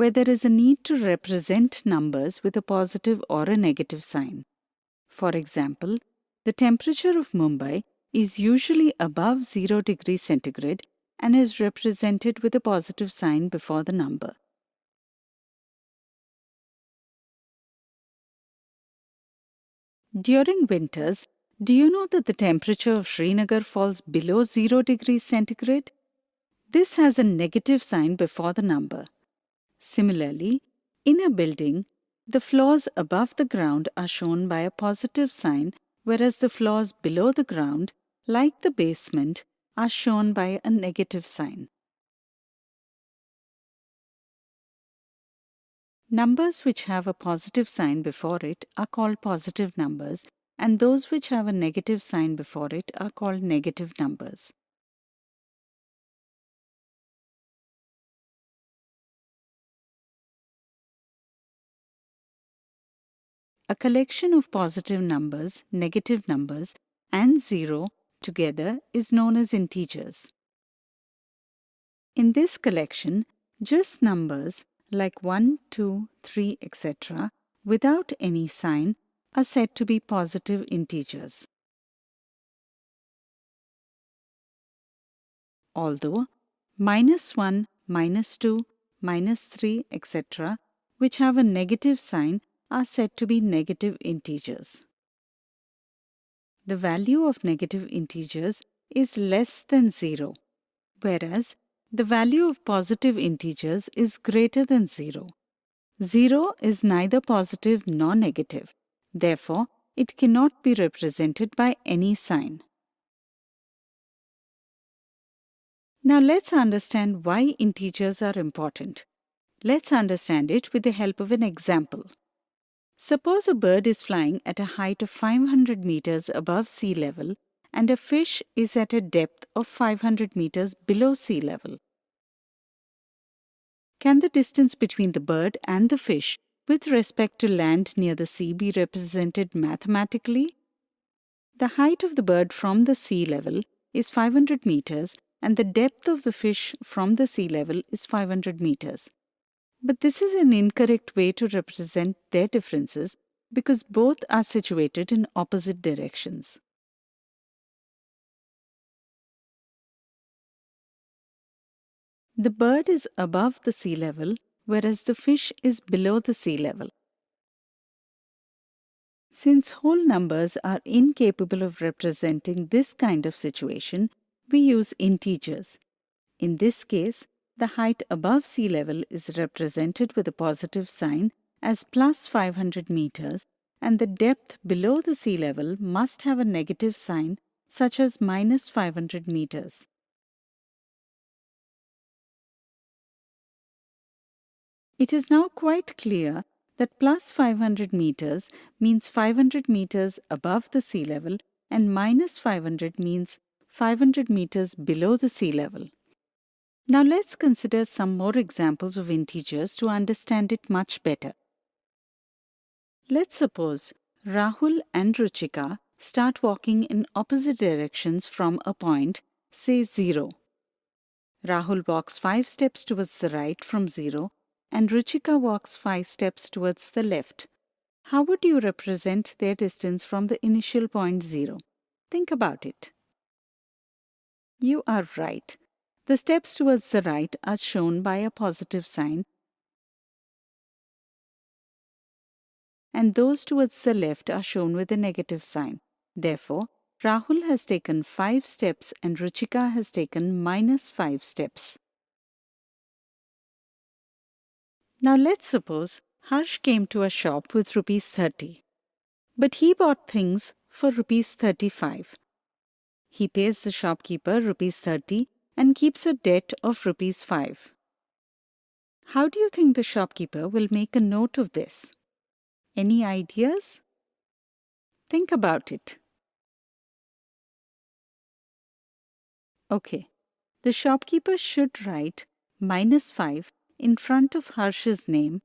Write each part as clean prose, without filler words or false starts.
where there is a need to represent numbers with a positive or a negative sign. For example, the temperature of Mumbai is usually above 0 degrees centigrade and is represented with a positive sign before the number. During winters, do you know that the temperature of Srinagar falls below 0 degrees centigrade? This has a negative sign before the number. Similarly, in a building, the floors above the ground are shown by a positive sign, whereas the floors below the ground, like the basement, are shown by a negative sign. Numbers which have a positive sign before it are called positive numbers, and those which have a negative sign before it are called negative numbers. A collection of positive numbers, negative numbers, and 0 together is known as integers. In this collection, just numbers like 1, 2, 3, etc., without any sign, are said to be positive integers. Although -1, -2, -3, etc., which have a negative sign, are said to be negative integers. The value of negative integers is less than 0, whereas the value of positive integers is greater than 0. 0 is neither positive nor negative. Therefore, it cannot be represented by any sign. Now let's understand why integers are important. Let's understand it with the help of an example. Suppose a bird is flying at a height of 500 meters above sea level and a fish is at a depth of 500 meters below sea level. Can the distance between the bird and the fish with respect to land near the sea be represented mathematically? The height of the bird from the sea level is 500 meters and the depth of the fish from the sea level is 500 meters. But this is an incorrect way to represent their differences because both are situated in opposite directions. The bird is above the sea level, whereas the fish is below the sea level. Since whole numbers are incapable of representing this kind of situation, we use integers. In this case, the height above sea level is represented with a positive sign as plus 500 meters, and the depth below the sea level must have a negative sign such as minus 500 meters. It is now quite clear that plus 500 meters means 500 meters above the sea level and minus 500 means 500 meters below the sea level. Now let's consider some more examples of integers to understand it much better. Let's suppose Rahul and Ruchika start walking in opposite directions from a point, say 0. Rahul walks 5 steps towards the right from 0 and Ruchika walks 5 steps towards the left. How would you represent their distance from the initial point 0? Think about it. You are right. The steps towards the right are shown by a positive sign, and those towards the left are shown with a negative sign. Therefore, Rahul has taken 5 steps and Ruchika has taken minus 5 steps. Now let's suppose Harsh came to a shop with rupees 30, but he bought things for rupees 35. He pays the shopkeeper rupees 30 and keeps a debt of rupees 5. How do you think the shopkeeper will make a note of this? Any ideas? Think about it. Okay, the shopkeeper should write minus 5 in front of Harsh's name,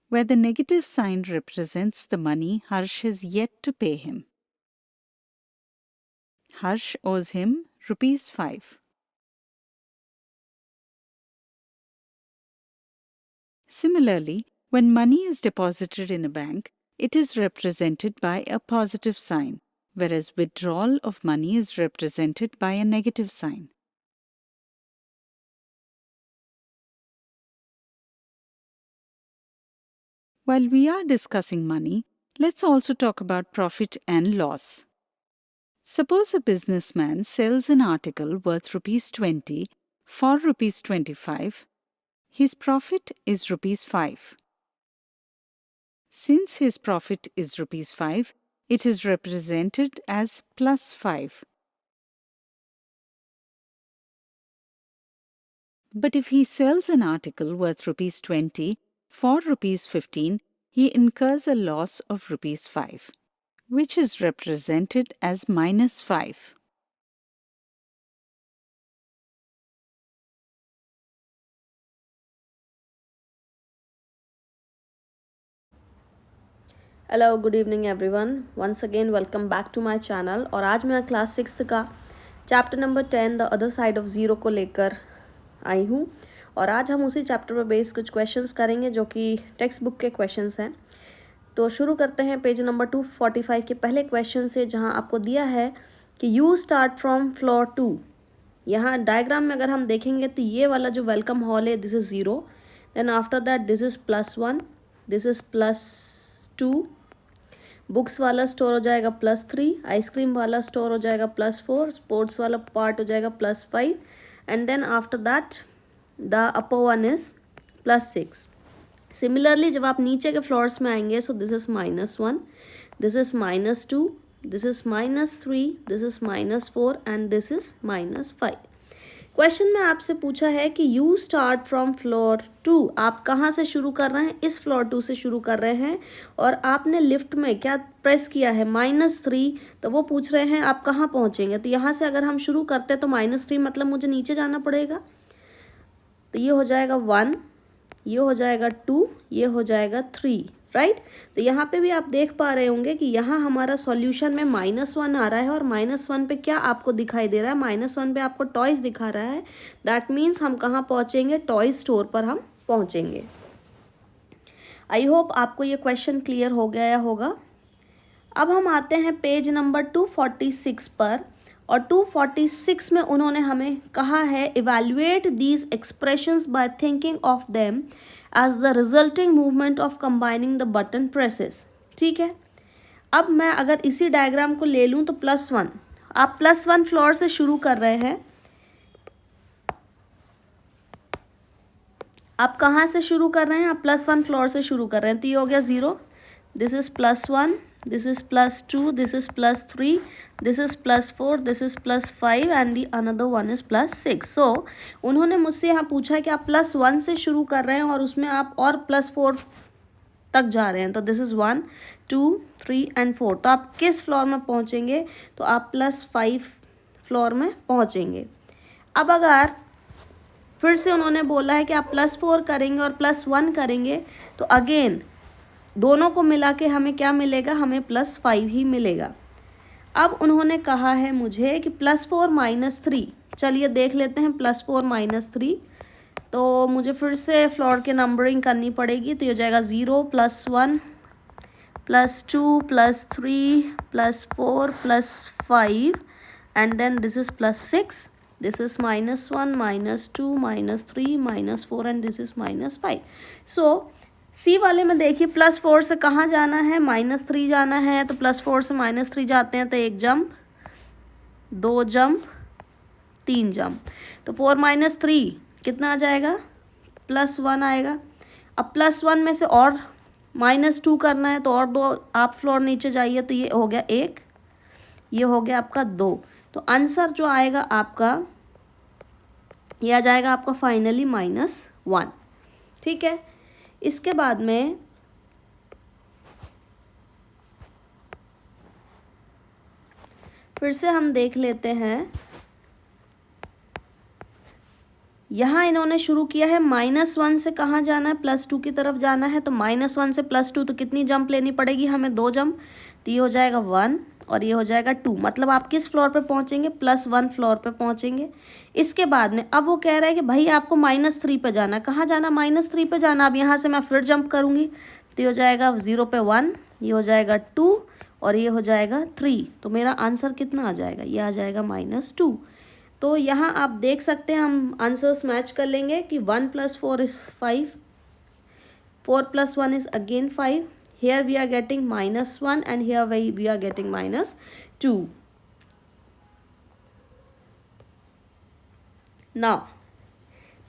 where the negative sign represents the money Harsh has yet to pay him. Harsh owes him rupees 5. Similarly, when money is deposited in a bank, it is represented by a positive sign, whereas withdrawal of money is represented by a negative sign. While we are discussing money, let's also talk about profit and loss. Suppose a businessman sells an article worth rupees 20 for rupees 25. His profit is rupees 5. Since his profit is rupees 5, it is represented as plus 5. But if he sells an article worth rupees 20 for rupees 15, he incurs a loss of rupees 5, which is represented as minus 5. Hello good evening everyone, once again welcome back to my channel. और आज मैं class 6 का chapter number 10 the other side of zero को लेकर आई हूँ। और आज हम उसी चैप्टर पर बेस्ड कुछ क्वेश्चंस करेंगे जो कि टेक्स्ट बुक के क्वेश्चंस हैं। तो शुरू करते हैं पेज नंबर 245 के पहले क्वेश्चन से, जहाँ आपको दिया है कि यू स्टार्ट फ्रॉम फ्लोर 2। यहाँ डायग्राम में अगर हम देखेंगे तो ये वाला जो वेलकम हॉल है this is 0, then after that this is +1, this is +2, books वाला स्टोर हो जाएगा +3, आइसक्रीम वाला स्टोर हो जाएगा +4, स्पोर्ट्स वाला पार्ट हो जाएगा +5, and then after that the upper one is +6। Similarly जब आप नीचे के फ्लोर्स में आएंगे, so this is -1, this is -2, this is -3, this is -4 and this is -5। Question में आपसे पूछा है कि यू स्टार्ट फ्रॉम फ्लोर 2, आप कहाँ से शुरू कर रहे हैं? इस फ्लोर 2 से शुरू कर रहे हैं और आपने लिफ्ट में क्या प्रेस किया है? -3। तो वो पूछ रहे हैं आप कहाँ पहुँचेंगे। तो यहाँ से अगर हम शुरू करते हैं तो -3 मतलब मुझे नीचे जाना पड़ेगा। तो ये हो जाएगा 1, ये हो जाएगा 2, ये हो जाएगा 3, राइट। तो यहाँ पे भी आप देख पा रहे होंगे कि यहाँ हमारा सॉल्यूशन में -1 आ रहा है और -1 पे क्या आपको दिखाई दे रहा है? -1 पे आपको टॉयज दिखा रहा है। दैट मीन्स हम कहाँ पहुँचेंगे? टॉयज स्टोर पर हम पहुँचेंगे। आई होप आपको ये क्वेश्चन क्लियर हो गया होगा। अब हम आते हैं पेज नंबर 246 पर, और 246 में उन्होंने हमें कहा है evaluate these expressions by thinking of them as the resulting movement of combining the button presses. ठीक है, अब मैं अगर इसी डायग्राम को ले लूँ तो +1, आप +1 फ्लोर से शुरू कर रहे हैं। आप कहाँ से शुरू कर रहे हैं? आप +1 फ्लोर से शुरू कर रहे हैं। तो ये हो गया 0, this is +1, this is +2, this is +3, this is +4, this is +5 and the another one is +6। so उन्होंने मुझसे यहाँ पूछा है कि आप +1 से शुरू कर रहे हैं और उसमें आप और +4 तक जा रहे हैं। तो दिस इज़ 1, 2, 3 एंड 4। तो आप किस फ्लोर में पहुँचेंगे? तो आप +5 फ्लोर में पहुँचेंगे। अब अगर फिर से उन्होंने बोला है कि आप +4 करेंगे और +1 करेंगे, तो अगेन दोनों को मिला के हमें क्या मिलेगा? हमें +5 ही मिलेगा। अब उन्होंने कहा है मुझे कि +4 -3, चलिए देख लेते हैं +4 -3। तो मुझे फिर से फ्लोर के नंबरिंग करनी पड़ेगी। तो ये हो जाएगा 0, +1, +2, +3, +4, +5 and then this is +6, this is -1, -2, -3, -4 and this is -5। So C वाले में देखिए +4 से कहाँ जाना है? -3 जाना है। तो +4 से -3 जाते हैं तो 1 जंप, 2 जंप, 3 जंप। तो 4 - 3 कितना आ जाएगा? +1 आएगा। अब +1 में से और -2 करना है तो और 2 आप फ्लोर नीचे जाइए। तो ये हो गया 1, ये हो गया आपका 2। तो आंसर जो आएगा आपका, ये आ जाएगा आपका फाइनली -1। ठीक है, इसके बाद में फिर से हम देख लेते हैं। यहाँ इन्होंने शुरू किया है -1 से कहाँ जाना है? +2 की तरफ जाना है। तो -1 से +2 तो कितनी जंप लेनी पड़ेगी हमें? 2 जंप। तो ये हो जाएगा 1, और ये हो जाएगा 2, मतलब आप किस फ्लोर पे पहुंचेंगे, +1 फ्लोर पे पहुंचेंगे। इसके बाद में अब वो कह रहा है कि भाई आपको -3 पे जाना, कहाँ जाना, -3 पे जाना। अब यहाँ से मैं फिर जंप करूँगी तो ये हो जाएगा 0 पे 1, ये हो जाएगा 2 और ये हो जाएगा 3। तो मेरा आंसर कितना आ जाएगा, ये आ जाएगा -2। तो यहाँ आप देख सकते हैं हम आंसर्स मैच कर लेंगे कि 1 + 4 is 5, 4 + 1 is again 5. Here we are getting -1 and here we are getting -2. Now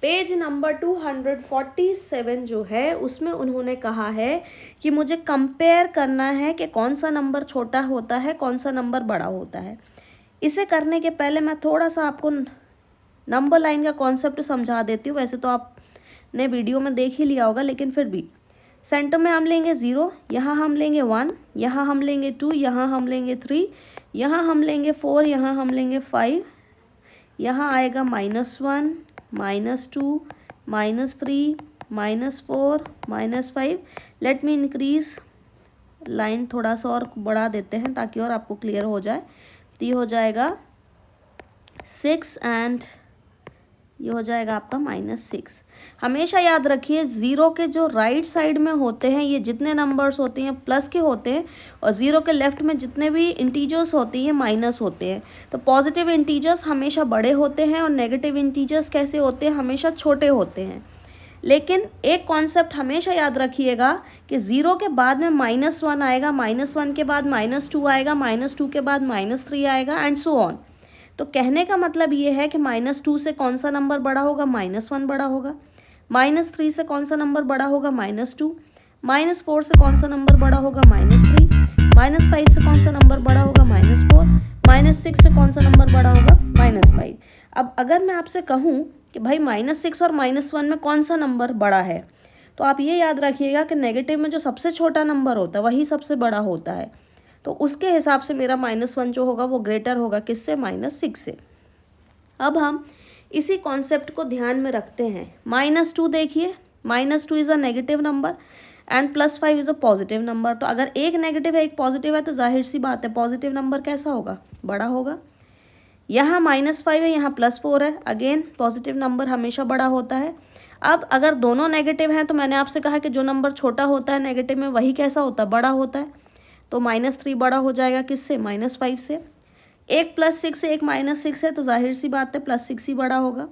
page number 247 जो है उसमें उन्होंने कहा है कि मुझे कंपेयर करना है कि कौन सा नंबर छोटा होता है, कौन सा नंबर बड़ा होता है। इसे करने के पहले मैं थोड़ा सा आपको नंबर लाइन का कॉन्सेप्ट समझा देती हूँ। वैसे तो आपने वीडियो में देख ही लिया होगा, लेकिन फिर भी सेंटर में हम लेंगे 0, यहाँ हम लेंगे 1, यहाँ हम लेंगे 2, यहाँ हम लेंगे 3, यहाँ हम लेंगे 4, यहाँ हम लेंगे 5, यहाँ आएगा -1, -2, -3, -4, -5। लेट मी इंक्रीज लाइन थोड़ा सा और बढ़ा देते हैं ताकि और आपको क्लियर हो जाए। तो ये हो जाएगा 6 एंड ये हो जाएगा आपका -6। हमेशा याद रखिए 0 के जो राइट साइड में होते हैं ये जितने नंबर्स होते हैं प्लस के होते हैं, और 0 के लेफ्ट में जितने भी इंटीजर्स होते हैं माइनस होते हैं। तो पॉजिटिव इंटीजर्स हमेशा बड़े होते हैं और नेगेटिव इंटीजर्स कैसे होते हैं, हमेशा छोटे होते हैं। लेकिन एक कॉन्सेप्ट हमेशा याद रखिएगा कि 0 के बाद में -1 आएगा, -1 के बाद -2 आएगा, -2 के बाद -3 आएगा एंड सो ऑन। तो कहने का मतलब ये है कि -2 से कौन सा नंबर बड़ा होगा, -1 बड़ा होगा। -3 से कौन सा नंबर बड़ा होगा, -2। -4 से कौन सा नंबर बड़ा होगा, -3। -5 से कौन सा नंबर बड़ा होगा, -4। -6 से कौन सा नंबर बड़ा होगा, -5। अब अगर मैं आपसे कहूँ कि भाई -6 और -1 में कौन सा नंबर बड़ा है, तो आप ये याद रखिएगा कि नेगेटिव में जो सबसे छोटा नंबर होता है वही सबसे बड़ा होता है। तो उसके हिसाब से मेरा -1 जो होगा वो ग्रेटर होगा किससे, -6 से। अब हम इसी कॉन्सेप्ट को ध्यान में रखते हैं। -2 देखिए, -2 is a negative number and +5 is a positive number. तो अगर एक नेगेटिव है एक पॉजिटिव है तो जाहिर सी बात है पॉजिटिव नंबर कैसा होगा, बड़ा होगा। यहाँ -5 है, यहाँ +4 है, अगेन पॉजिटिव नंबर हमेशा बड़ा होता है। अब अगर दोनों नेगेटिव हैं तो मैंने आपसे कहा कि जो नंबर छोटा होता है नेगेटिव में वही कैसा होता है, बड़ा होता है। तो -3 बड़ा हो जाएगा किससे, -5 से। एक +6 है एक -6 है तो जाहिर सी बात है +6 ही बड़ा होगा।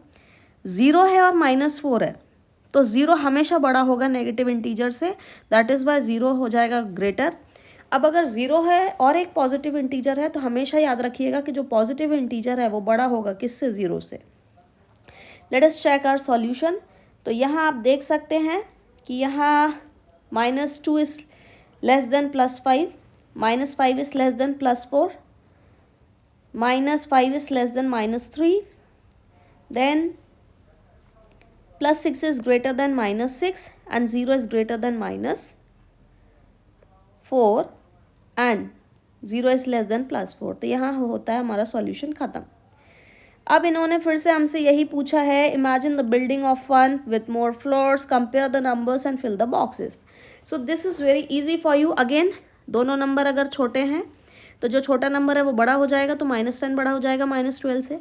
0 है और -4 है तो 0 हमेशा बड़ा होगा नेगेटिव इंटीजर से, दैट इज़ वाई 0 हो जाएगा ग्रेटर। अब अगर 0 है और एक पॉजिटिव इंटीजर है तो हमेशा याद रखिएगा कि जो पॉजिटिव इंटीजर है वो बड़ा होगा किससे, 0 से। Let us check our solution. तो यहाँ आप देख सकते हैं कि यहाँ -2 is less than +5, -5 is less than +4, -5 is less than -3, then +6 is greater than -6 and 0 is greater than -4 and 0 is less than +4। तो यहाँ होता है हमारा सॉल्यूशन ख़त्म। अब इन्होंने फिर से हमसे यही पूछा है, imagine the building of one with more floors, compare the numbers and fill the boxes. So this is very easy for you. Again दोनों नंबर अगर छोटे हैं तो जो छोटा नंबर है वो बड़ा हो जाएगा, तो -10 बड़ा हो जाएगा -12 से।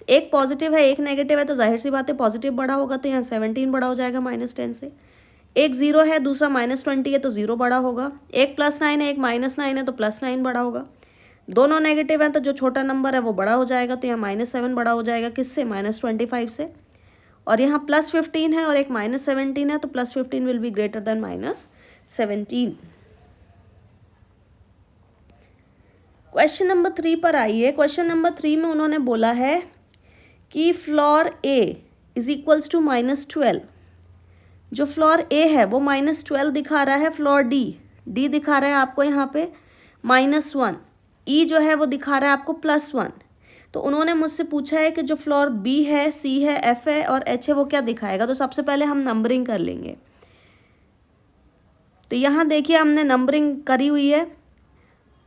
एक पॉजिटिव है एक नेगेटिव है तो जाहिर सी बात है पॉजिटिव बड़ा होगा, तो यहाँ 17 बड़ा हो जाएगा -10 से। एक 0 है दूसरा -20 है तो 0 बड़ा होगा। एक +9 है एक -9 है तो +9 बड़ा होगा। दोनों नेगेटिव हैं तो जो छोटा नंबर है वो बड़ा हो जाएगा, तो यहाँ -7 बड़ा हो जाएगा किससे, -25 से। और यहाँ +15 है और एक -17 है तो +15 will be greater than -17। Question number 3 पर आइए। क्वेश्चन नंबर 3 में उन्होंने बोला है कि floor A is equals to -12। जो फ्लोर A है वो -12 दिखा रहा है, फ्लोर D दिखा रहा है आपको यहाँ पे -1, E जो है वो दिखा रहा है आपको +1। तो उन्होंने मुझसे पूछा है कि जो फ्लोर B है, C है, F है और H है वो क्या दिखाएगा। तो सबसे पहले हम नंबरिंग कर लेंगे। तो यहाँ देखिए हमने नंबरिंग करी हुई है,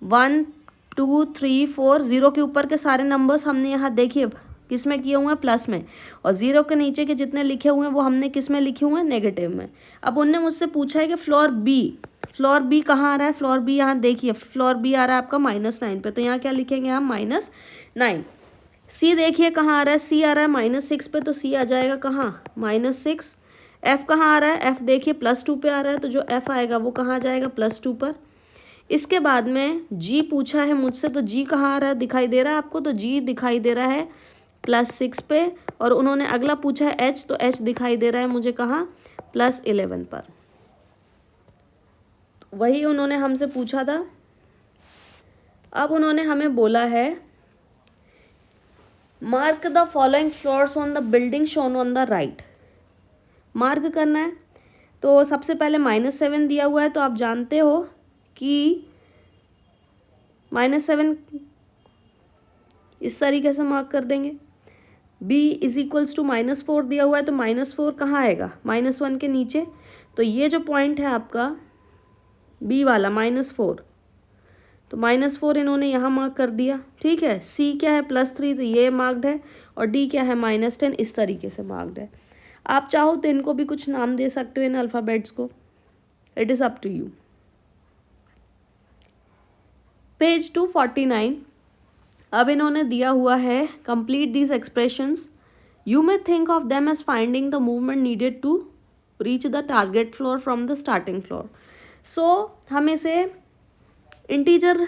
1 2 3 4, 0 के ऊपर के सारे नंबर्स हमने यहाँ देखिए किस में किए हुए हैं, प्लस में, और 0 के नीचे के जितने लिखे हुए हैं वो हमने किस में लिखे हुए हैं, नेगेटिव में। अब उनने मुझसे पूछा है कि फ्लोर बी कहाँ आ रहा है, फ्लोर बी यहाँ देखिए, फ्लोर बी आ रहा है आपका -9 पे, तो यहाँ क्या लिखेंगे हम, -9। सी देखिए कहाँ आ रहा है, सी आ रहा है -6 पे, तो सी आ जाएगा कहाँ, -6। एफ कहाँ आ रहा है, एफ देखिए +2 पे आ रहा है, तो जो एफ आएगा वो कहाँ आ जाएगा, +2 पर। इसके बाद में जी पूछा है मुझसे, तो जी कहाँ आ रहा है, दिखाई दे रहा है आपको, तो जी दिखाई दे रहा है +6 पे। और उन्होंने अगला पूछा है एच, तो एच दिखाई दे रहा है मुझे कहाँ, +11 पर। वही उन्होंने हमसे पूछा था। अब उन्होंने हमें बोला है mark the following floors on the building shown on the right. Mark करना है, तो सबसे पहले -7 दिया हुआ है, तो आप जानते हो कि -7 इस तरीके से मार्क कर देंगे। b = -4 दिया हुआ है, तो -4 कहाँ आएगा, -1 के नीचे, तो ये जो पॉइंट है आपका b वाला -4, तो -4 इन्होंने यहाँ मार्क कर दिया, ठीक है। c क्या है, +3, तो ये मार्क्ड है, और d क्या है, -10, इस तरीके से मार्क्ड है। आप चाहो तो इनको भी कुछ नाम दे सकते हो इन अल्फ़ाबेट्स को, it is up to you. Page 249। अब इन्होंने दिया हुआ है complete these expressions, you may think of them as finding the movement needed to reach the target floor from the starting floor. So हम इसे इंटीजर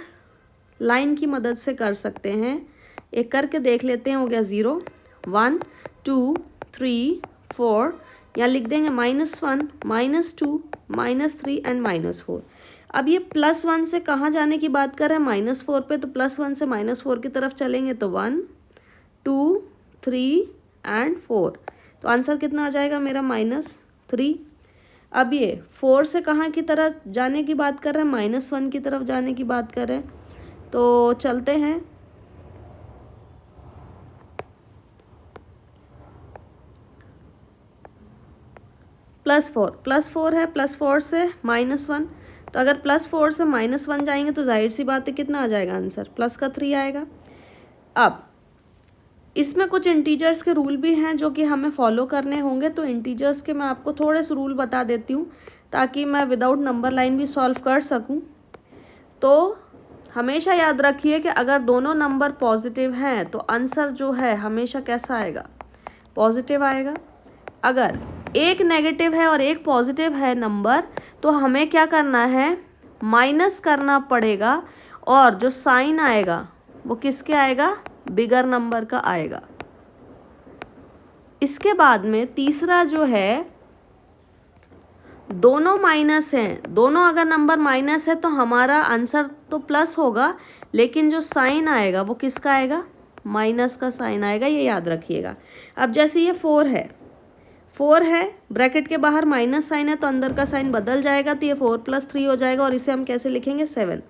लाइन की मदद से कर सकते हैं। एक करके देख लेते हैं। हो गया 0, 1, 2, 3, 4, यहाँ लिख देंगे -1, -2, -3 एंड -4। अब ये +1 से कहाँ जाने की बात कर रहे हैं, -4 पे, तो +1 से -4 की तरफ चलेंगे तो 1, 2, 3 एंड 4, तो आंसर कितना आ जाएगा मेरा, -3। अब ये 4 से कहाँ की तरफ जाने की बात कर रहे हैं, -1 की तरफ जाने की बात कर रहे हैं, तो चलते हैं। +4 है, +4 से -1, तो अगर +4 से -1 जाएंगे तो जाहिर सी बात है कितना आ जाएगा आंसर, +3 आएगा। अब इसमें कुछ इंटीजर्स के रूल भी हैं जो कि हमें फॉलो करने होंगे, तो इंटीजर्स के मैं आपको थोड़े से रूल बता देती हूँ ताकि मैं विदाउट नंबर लाइन भी सॉल्व कर सकूँ। तो हमेशा याद रखिए कि अगर दोनों नंबर पॉजिटिव हैं तो आंसर जो है हमेशा कैसा आएगा, पॉजिटिव आएगा। अगर एक नेगेटिव है और एक पॉजिटिव है नंबर, तो हमें क्या करना है, माइनस करना पड़ेगा, और जो साइन आएगा वो किसके आएगा, बिगर नंबर का आएगा। इसके बाद में तीसरा जो है, दोनों माइनस हैं, दोनों अगर नंबर माइनस है तो हमारा आंसर तो प्लस होगा, लेकिन जो साइन आएगा वो किसका आएगा, माइनस का साइन आएगा, ये याद रखिएगा। अब जैसे ये 4 है, ब्रैकेट के बाहर माइनस साइन है तो अंदर का साइन बदल जाएगा, तो ये 4 + 3 हो जाएगा, और इसे हम कैसे लिखेंगे, 7।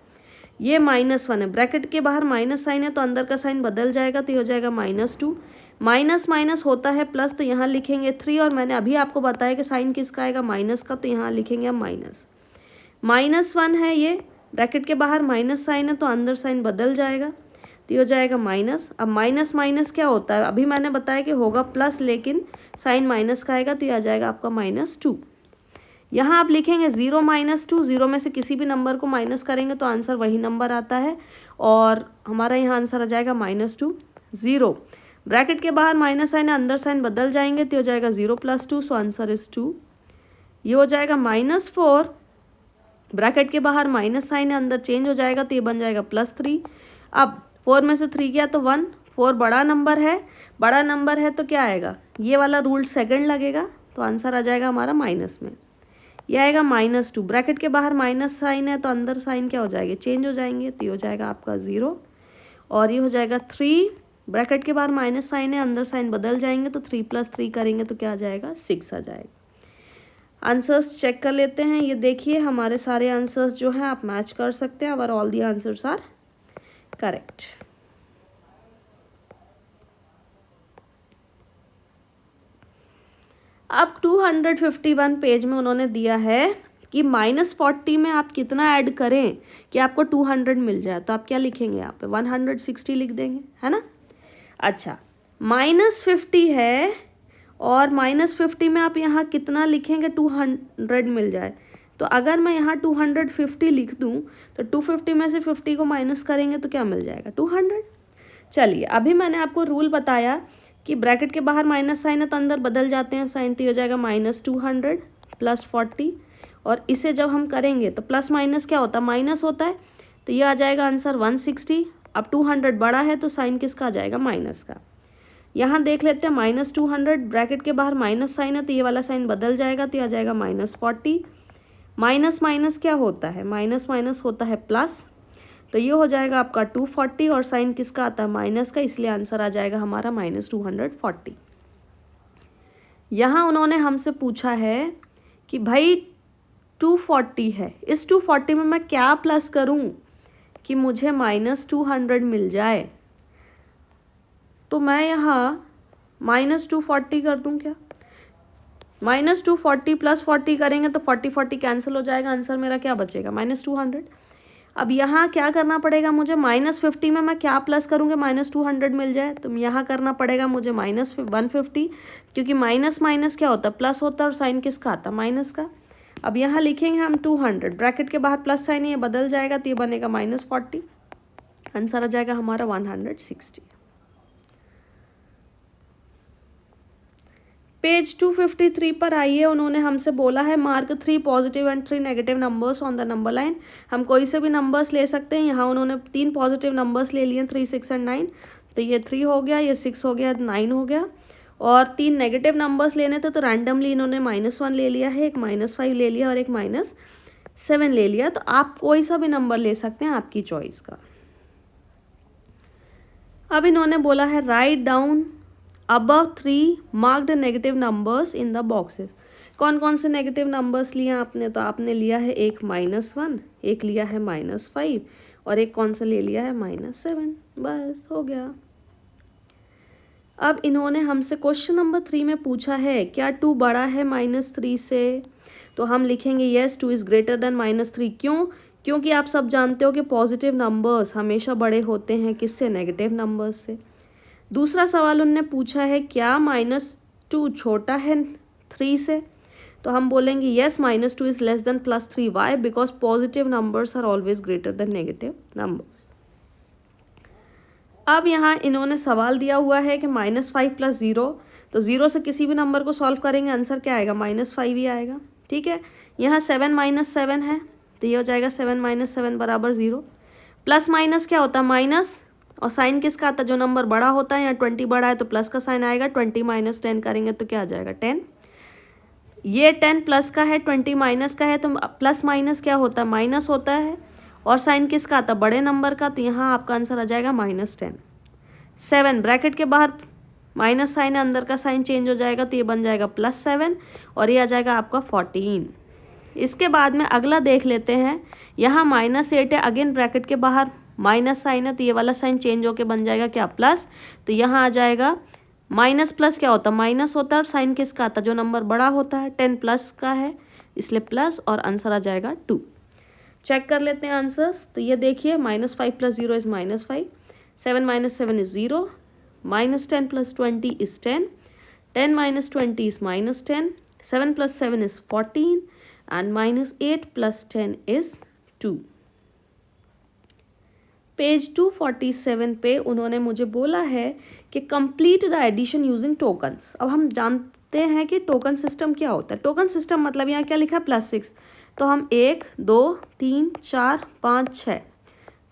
ये -1 है, ब्रैकेट के बाहर माइनस साइन है तो अंदर का साइन बदल जाएगा, तो ये हो जाएगा -2। माइनस माइनस होता है प्लस, तो यहाँ लिखेंगे 3, और मैंने अभी आपको बताया कि साइन किसका आएगा, माइनस का, तो यहाँ लिखेंगे हम -1 है, ये ब्रैकेट के बाहर माइनस साइन है तो अंदर साइन बदल जाएगा, तो ये हो जाएगा माइनस। अब माइनस माइनस क्या होता है, अभी मैंने बताया कि होगा प्लस, लेकिन साइन माइनस का आएगा, तो ये आ जाएगा आपका -2। यहाँ आप लिखेंगे 0 -2, 0 में से किसी भी नंबर को माइनस करेंगे तो आंसर वही नंबर आता है, और हमारा यहाँ आंसर आ जाएगा -2। 0 ब्रैकेट के बाहर माइनस साइन है, अंदर साइन बदल जाएंगे, तो हो जाएगा 0 + 2, सो आंसर इज 2। ये हो जाएगा -4, ब्रैकेट के बाहर माइनस साइन है, अंदर चेंज हो जाएगा, तो ये बन जाएगा +3। अब 4 में से 3 गया तो 1, 4 बड़ा नंबर है तो क्या आएगा, ये वाला रूल सेकंड लगेगा, तो आंसर आ जाएगा हमारा माइनस में, ये आएगा -2। ब्रैकेट के बाहर माइनस साइन है तो अंदर साइन क्या हो जाएगा, चेंज हो जाएंगे, तो ये हो जाएगा आपका 0, और ये हो जाएगा 3, ब्रैकेट के बाहर माइनस साइन है, अंदर साइन बदल जाएंगे, तो 3 + 3 करेंगे तो क्या आ जाएगा, 6 आ जाएगा। आंसर्स चेक कर लेते हैं। ये देखिए हमारे सारे आंसर्स जो हैं आप मैच कर सकते हैं, our all the answers are correct. अब 251 पेज में उन्होंने दिया है कि -40 में आप कितना ऐड करें कि आपको 200 मिल जाए, तो आप क्या लिखेंगे, यहाँ पे 160 लिख देंगे, है ना। अच्छा, -50 है और -50 में आप यहाँ कितना लिखेंगे, 200 मिल जाए। तो अगर मैं यहाँ 250 लिख दूँ तो 250 में से 50 को माइनस करेंगे तो क्या मिल जाएगा, 200। चलिए अभी मैंने आपको रूल बताया कि ब्रैकेट के बाहर माइनस साइन है तो अंदर बदल जाते हैं साइन, तो ये हो जाएगा -200 + 40, और इसे जब हम करेंगे तो प्लस माइनस क्या होता है, माइनस होता है, तो ये आ जाएगा आंसर 160। अब 200 बड़ा है तो साइन किसका आ जाएगा, माइनस का। यहाँ देख लेते हैं -200, ब्रैकेट के बाहर माइनस साइन है तो ये वाला साइन बदल जाएगा, तो ये आ जाएगा -40। माइनस माइनस क्या होता है, माइनस माइनस होता है प्लस, तो ये हो जाएगा आपका 240, और साइन किसका आता है, माइनस का, इसलिए आंसर आ जाएगा हमारा -240। यहाँ उन्होंने हमसे पूछा है कि भाई 240 है, इस 240 में मैं क्या प्लस करूँ कि मुझे -200 मिल जाए। तो मैं यहाँ -240 कर दूँ क्या, -240 + 40 करेंगे तो 40 कैंसिल हो जाएगा, आंसर मेरा क्या बचेगा, -200। अब यहाँ क्या करना पड़ेगा मुझे, -50 में मैं क्या प्लस करूँगे -200 मिल जाए, तो यहाँ करना पड़ेगा मुझे -150, क्योंकि माइनस माइनस क्या होता है, प्लस होता है, और साइन किसका आता है, माइनस का। अब यहाँ लिखेंगे हम 200, ब्रैकेट के बाहर प्लस साइन ये बदल जाएगा तो ये बनेगा -40, आंसर आ जाएगा हमारा 160। पेज 253 पर आइए, उन्होंने हमसे बोला है mark 3 positive and 3 negative numbers on the number line. हम कोई से भी नंबर्स ले सकते हैं, यहाँ उन्होंने 3 पॉजिटिव नंबर्स ले लिए, 3, 6 एंड 9, तो ये 3 हो गया, ये 6 हो गया, 9 हो गया, और 3 नेगेटिव नंबर्स लेने थे तो रैंडमली इन्होंने -1 ले लिया है, एक -5 ले लिया और एक -7 ले लिया। तो आप कोई सा भी नंबर ले सकते हैं, आपकी चॉइस का। अब इन्होंने बोला है write down above 3 marked negative numbers in the boxes. कौन कौन से नेगेटिव नंबर्स लिए आपने, तो आपने लिया है एक -1, एक लिया है -5, और एक कौन सा ले लिया है -7, बस हो गया। अब इन्होंने हमसे क्वेश्चन नंबर 3 में पूछा है क्या 2 बड़ा है -3 से, तो हम लिखेंगे येस 2 इज़ ग्रेटर देन -3। क्यों, क्योंकि आप सब जानते हो कि पॉजिटिव नंबर्स हमेशा बड़े होते हैं किससे, नेगेटिव नंबर्स से। दूसरा सवाल उनने पूछा है क्या -2 छोटा है 3 से, तो हम बोलेंगे yes -2 is less than +3। Why, because positive numbers are always greater than negative numbers. अब यहाँ इन्होंने सवाल दिया हुआ है कि -5 + 0, तो 0 से किसी भी नंबर को सॉल्व करेंगे आंसर क्या आएगा, -5 ही आएगा, ठीक है। यहाँ 7 - 7 है तो ये हो जाएगा 7 - 7 = 0। प्लस माइनस क्या होता है, माइनस, और साइन किसका आता है, जो नंबर बड़ा होता है, या 20 बड़ा है तो प्लस का साइन आएगा, 20 - 10 करेंगे तो क्या आ जाएगा, 10। ये 10 प्लस का है, 20 माइनस का है, तो प्लस माइनस क्या होता है, माइनस होता है, और साइन किसका आता है, बड़े नंबर का, तो यहाँ आपका आंसर आ जाएगा -10। 7 ब्रैकेट के बाहर माइनस साइन है, अंदर का साइन चेंज हो जाएगा तो ये बन जाएगा +7, और ये आ जाएगा आपका 14। इसके बाद में अगला देख लेते हैं, यहाँ -8 है, अगेन ब्रैकेट के बाहर माइनस साइन है तो ये वाला साइन चेंज होके बन जाएगा क्या, प्लस, तो यहाँ आ जाएगा माइनस प्लस क्या होता है, माइनस होता है, और साइन किसका आता है, जो नंबर बड़ा होता है, 10 प्लस का है इसलिए प्लस, और आंसर आ जाएगा 2। चेक कर लेते हैं आंसर्स, तो ये देखिए -5 + 0 is -5, 7 - 7 is 0, -10 + 20 is 10, 10 - 20 is -10, 7 + 7 is 14, and -8 + 10 is 2। Page 247 पे उन्होंने मुझे बोला है कि complete the addition using tokens. अब हम जानते हैं कि टोकन सिस्टम क्या होता है। टोकन सिस्टम मतलब यहाँ क्या लिखा है, +6, तो हम 1 2 3 4 5 6,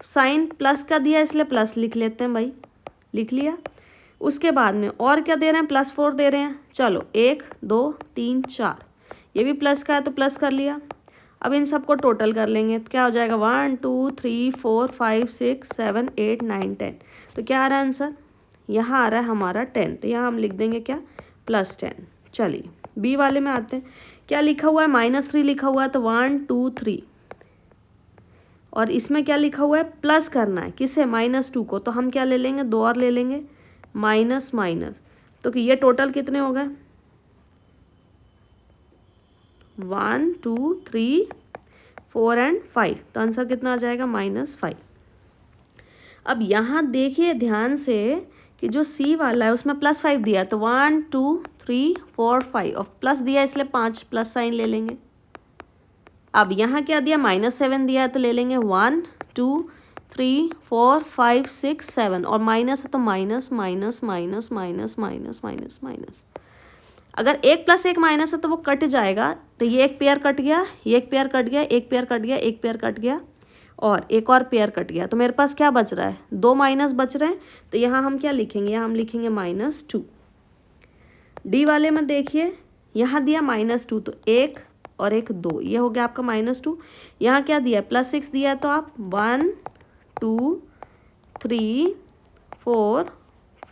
साइन प्लस का दिया इसलिए प्लस लिख लेते हैं भाई, लिख लिया। उसके बाद में और क्या दे रहे हैं, +4 दे रहे हैं, चलो 1 2 3 4, ये भी प्लस का है तो प्लस कर लिया। अब इन सबको टोटल कर लेंगे तो क्या हो जाएगा, 1 2 3 4 5 6 7 8 9 10, तो क्या आ रहा है आंसर, यहाँ आ रहा है हमारा 10, तो यहाँ हम लिख देंगे क्या, +10। चलिए बी वाले में आते हैं, क्या लिखा हुआ है, -3 लिखा हुआ है, तो 1 2 3, और इसमें क्या लिखा हुआ है, प्लस करना है किसे, -2 को, तो हम क्या ले लेंगे, 2 और ले लेंगे, माइनस माइनस, तो कि ये टोटल कितने हो गए, 1 2 3 4 एंड 5, तो आंसर कितना आ जाएगा, -5। अब यहाँ देखिए ध्यान से कि जो सी वाला है उसमें +5 दिया है, तो 1 2 3 4 5 और प्लस दिया इसलिए 5 प्लस साइन ले लेंगे। अब यहाँ क्या दिया, -7 दिया है तो ले लेंगे 1 2 3 4 5 6 7 और माइनस है तो minus minus minus minus minus minus minus. अगर 1 + 1 माइनस है तो वो कट जाएगा, तो ये एक पेयर कट गया, ये एक पेयर कट गया, एक पेयर कट गया, एक पेयर कट गया और एक और पेयर कट गया। तो मेरे पास क्या बच रहा है, 2 माइनस बच रहे हैं। तो यहाँ हम क्या लिखेंगे, यहाँ हम लिखेंगे -2। डी वाले में देखिए यहाँ दिया -2, तो 1 और 1 2, ये हो गया आपका -2। यहाँ क्या दिया, +6 दिया है तो आप 1 2 3 4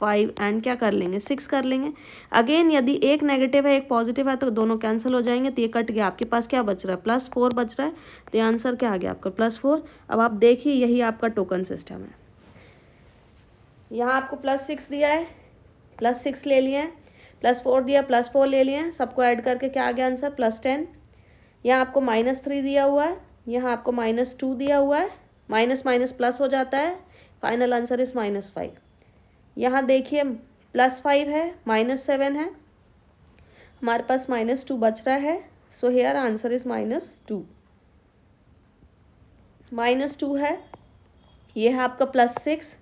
5 एंड क्या कर लेंगे, 6 कर लेंगे। अगेन यदि एक नेगेटिव है एक पॉजिटिव है तो दोनों कैंसिल हो जाएंगे, तो ये कट गया। आपके पास क्या बच रहा है, +4 बच रहा है। तो ये आंसर क्या आ गया आपका, +4। अब आप देखिए यही आपका टोकन सिस्टम है। यहाँ आपको +6 दिया है, +6 ले लिए हैं, +4 दिया, +4 ले लिए हैं, सबको ऐड करके क्या आ गया आंसर, +10। यहाँ आपको -3 दिया हुआ है, यहाँ आपको -2 दिया हुआ है, माइनस माइनस प्लस हो जाता है, फाइनल आंसर इज -5। यहाँ देखिए +5 है, -7 है, हमारे पास -2 बच रहा है। So here answer is -2। -2 है, ये है आपका +6,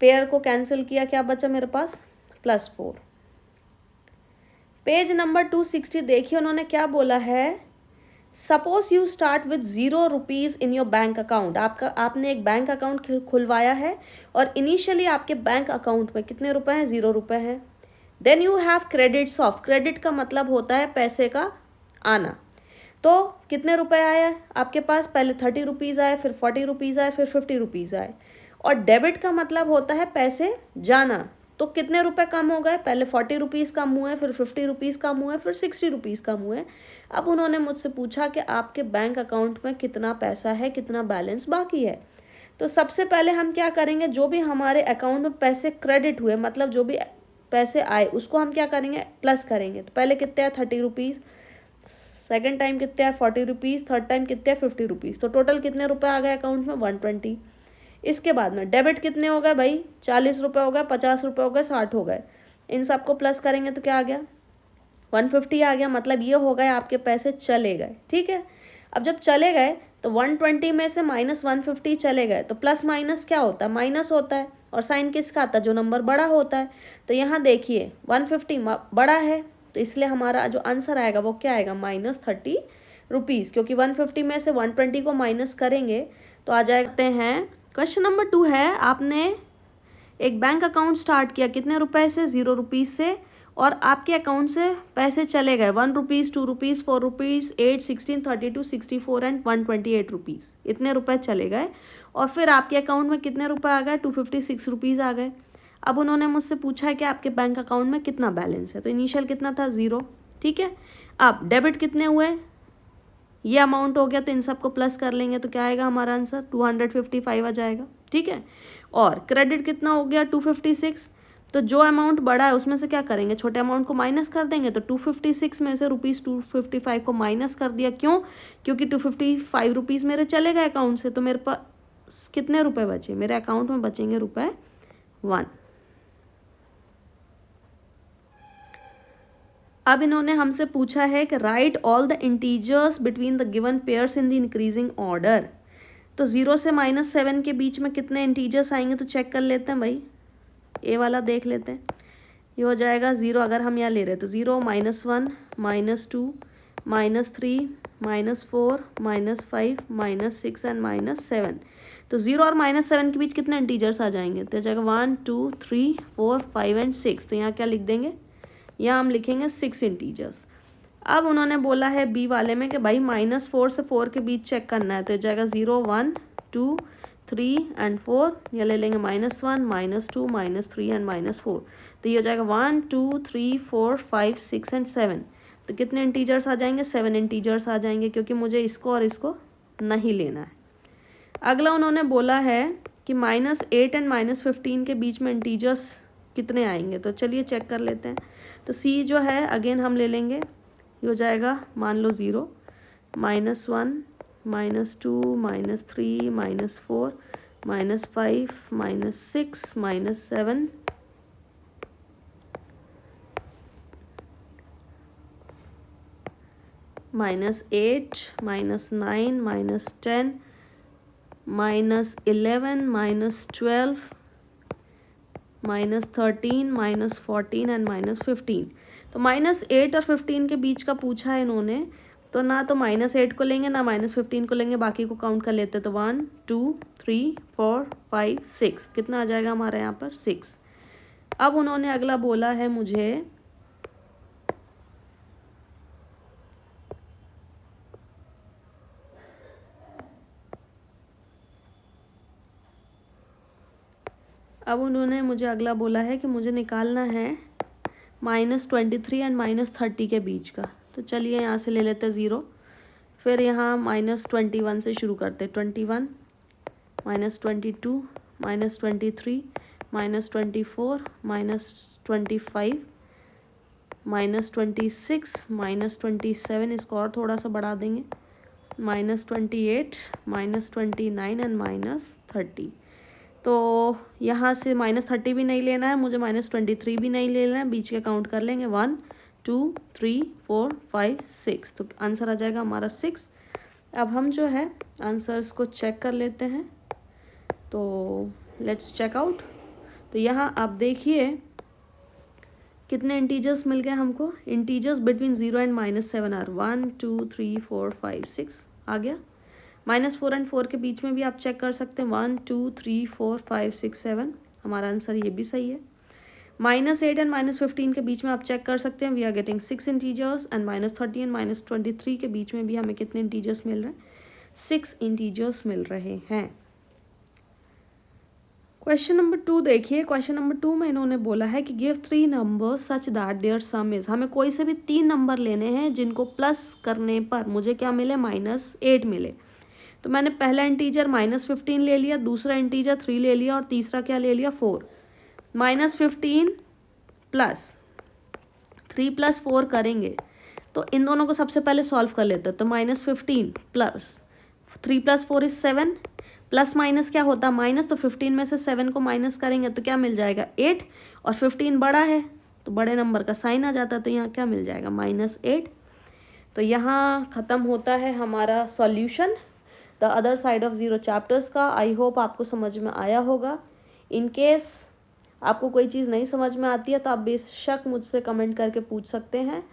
पेयर को कैंसिल किया, क्या बचा मेरे पास, +4। पेज नंबर 260 देखिए उन्होंने क्या बोला है, suppose you start with 0 rupees in your bank account. आपने एक बैंक अकाउंट खुलवाया है और इनिशियली आपके बैंक अकाउंट में कितने रुपए हैं, 0 रुपए हैं। Then you have credits of, credit का मतलब होता है पैसे का आना। तो कितने रुपए आए आपके पास, पहले 30 रुपीज़ आए, फिर 40 रुपीज़ आए, फिर 50 रुपीज़ आए। और डेबिट का मतलब होता है पैसे जाना। तो कितने रुपए कम हो गए, पहले 40 रुपीज़ कम हुए, फिर 50 रुपीज़ कम हुए, फिर 60 रुपीज़ कम हुए। अब उन्होंने मुझसे पूछा कि आपके बैंक अकाउंट में कितना पैसा है, कितना बैलेंस बाकी है। तो सबसे पहले हम क्या करेंगे, जो भी हमारे अकाउंट में पैसे क्रेडिट हुए, मतलब जो भी पैसे आए उसको हम क्या करेंगे, प्लस करेंगे। तो पहले कितने हैं, 30 रुपीज़, सेकेंड टाइम कितने हैं, 40 रुपीज़, थर्ड टाइम कितने हैं, 50 रुपीज़। तो टोटल कितने रुपए आ गए अकाउंट में, 120। इसके बाद में डेबिट कितने हो गए भाई, 40 रुपये हो गए, 50 रुपये हो गए, 60 हो गए। इन सबको प्लस करेंगे तो क्या आ गया, 150 आ गया। मतलब ये हो गए आपके पैसे चले गए, ठीक है। अब जब चले गए तो 120 में से -150 चले गए, तो प्लस माइनस क्या होता है, माइनस होता है। और साइन किसका आता है, जो नंबर बड़ा होता है। तो यहाँ देखिए 150 बड़ा है, तो इसलिए हमारा जो आंसर आएगा वो क्या आएगा, -30 रुपीज़। क्योंकि 150 में से 120 को माइनस करेंगे तो आ जाते हैं। क्वेश्चन नंबर 2 है, आपने एक बैंक अकाउंट स्टार्ट किया कितने रुपए से, 0 रुपीज़ से, और आपके अकाउंट से पैसे चले गए 1 rupees, 2 rupees, 4 rupees, 8, 16, 32, 64 and 128 rupees. इतने रुपए चले गए और फिर आपके अकाउंट में कितने रुपए आ गए, 256 रुपीज़ आ गए। अब उन्होंने मुझसे पूछा है कि आपके बैंक अकाउंट में कितना बैलेंस है। तो इनिशियल कितना था, 0, ठीक है। अब डेबिट कितने हुए, ये अमाउंट हो गया, तो इन सबको प्लस कर लेंगे तो क्या आएगा हमारा आंसर, 255 आ जाएगा, ठीक है। और क्रेडिट कितना हो गया, 256। तो जो अमाउंट बड़ा है उसमें से क्या करेंगे, छोटे अमाउंट को माइनस कर देंगे। तो 256 में से ₹255 को माइनस कर दिया, क्यों, क्योंकि 255 रुपीज़ मेरे चले गए अकाउंट से। तो मेरे पास कितने रुपए बचे, मेरे अकाउंट में बचेंगे ₹1। अब इन्होंने हमसे पूछा है कि right all the integers between the given pairs in the increasing order. तो 0 से -7 के बीच में कितने इंटीजर्स आएंगे, तो चेक कर लेते हैं भाई, ए वाला देख लेते हैं। ये हो जाएगा 0, अगर हम यहाँ ले रहे हैं तो 0, -1, -2, -3, -4, -5, -6 एंड -7। तो 0 और -7 के बीच कितने इंटीजर्स आ जाएंगे, तो जाएगा 1 2 3 4 5 एंड 6। तो यहाँ क्या लिख देंगे, यहाँ हम लिखेंगे 6 इंटीजर्स। अब उन्होंने बोला है बी वाले में कि भाई -4 से 4 के बीच चेक करना है। तो जाएगा 0 1 2 3 एंड 4। ये ले लेंगे -1 -2 -3 एंड -4। तो ये हो जाएगा 1 2 3 4 5 6 एंड 7। तो कितने इंटीजर्स आ जाएंगे, 7 इंटीजर्स आ जाएंगे, क्योंकि मुझे इसको और इसको नहीं लेना है। अगला उन्होंने बोला है कि -8 एंड -15 के बीच में इंटीजर्स कितने आएंगे। तो चलिए चेक कर लेते हैं। तो सी जो है अगेन हम ले लेंगे, ये हो जाएगा मान लो 0 -1 -2 -3 -4 -5 -6 -7 -8 -9 -10 -11 -12 -13 -14 एंड -15। तो -8 और 15 के बीच का पूछा है इन्होंने, तो ना तो -8 को लेंगे ना -15 को लेंगे, बाकी को काउंट कर लेते। तो 1 2 3 4 5 6 कितना आ जाएगा हमारे यहाँ पर 6। अब उन्होंने अगला बोला है मुझे अगला बोला है कि मुझे निकालना है -23 एंड -30 के बीच का। तो चलिए यहाँ से ले लेते 0, फिर यहाँ -21 से शुरू करते। 21 -22 -23 -24 -25 -26 -27, इसको और थोड़ा सा बढ़ा देंगे, -28 -29 एंड -30। तो यहाँ से -30 भी नहीं लेना है मुझे, -23 भी नहीं लेना है, बीच के काउंट कर लेंगे 1 2 3 4 5 6। तो आंसर आ जाएगा हमारा 6। अब हम जो है आंसर्स को चेक कर लेते हैं। तो लेट्स चेक आउट। तो यहाँ आप देखिए कितने इंटीजर्स मिल गए हमको। इंटीजर्स बिटवीन 0 एंड -7 आर 1 2 3 4 5 6 आ गया। -4 एंड 4 के बीच में भी आप चेक कर सकते हैं, 1 2 3 4 5 6 7, हमारा आंसर ये भी सही है। -8 एंड -15 के बीच में आप चेक कर सकते हैं, we are getting 6 integers. And -30 and -23 के बीच में भी हमें कितने इंटीजर्स मिल रहे हैं, 6 इंटीजर्स मिल रहे हैं। क्वेश्चन नंबर 2 देखिए। क्वेश्चन नंबर 2 में इन्होंने बोला है कि give 3 numbers such that their sum is. हमें कोई से भी 3 नंबर लेने हैं जिनको प्लस करने पर मुझे क्या मिले, -8 मिले। तो मैंने पहला इंटीजर -15 ले लिया, दूसरा इंटीजर 3 ले लिया और तीसरा क्या ले लिया, 4। -15 प्लस 3 + 4 करेंगे तो इन दोनों को सबसे पहले सॉल्व कर लेते हैं। तो -15 प्लस 3 + 4 = 7, प्लस माइनस क्या होता है माइनस, तो 15 में से 7 को माइनस करेंगे तो क्या मिल जाएगा 8, और 15 बड़ा है तो बड़े नंबर का साइन आ जाता है, तो यहाँ क्या मिल जाएगा -8। तो यहाँ ख़त्म होता है हमारा solution the other side of 0 chapters का। आई होप आपको समझ में आया होगा। इन केस आपको कोई चीज़ नहीं समझ में आती है तो आप बेशक मुझसे कमेंट करके पूछ सकते हैं।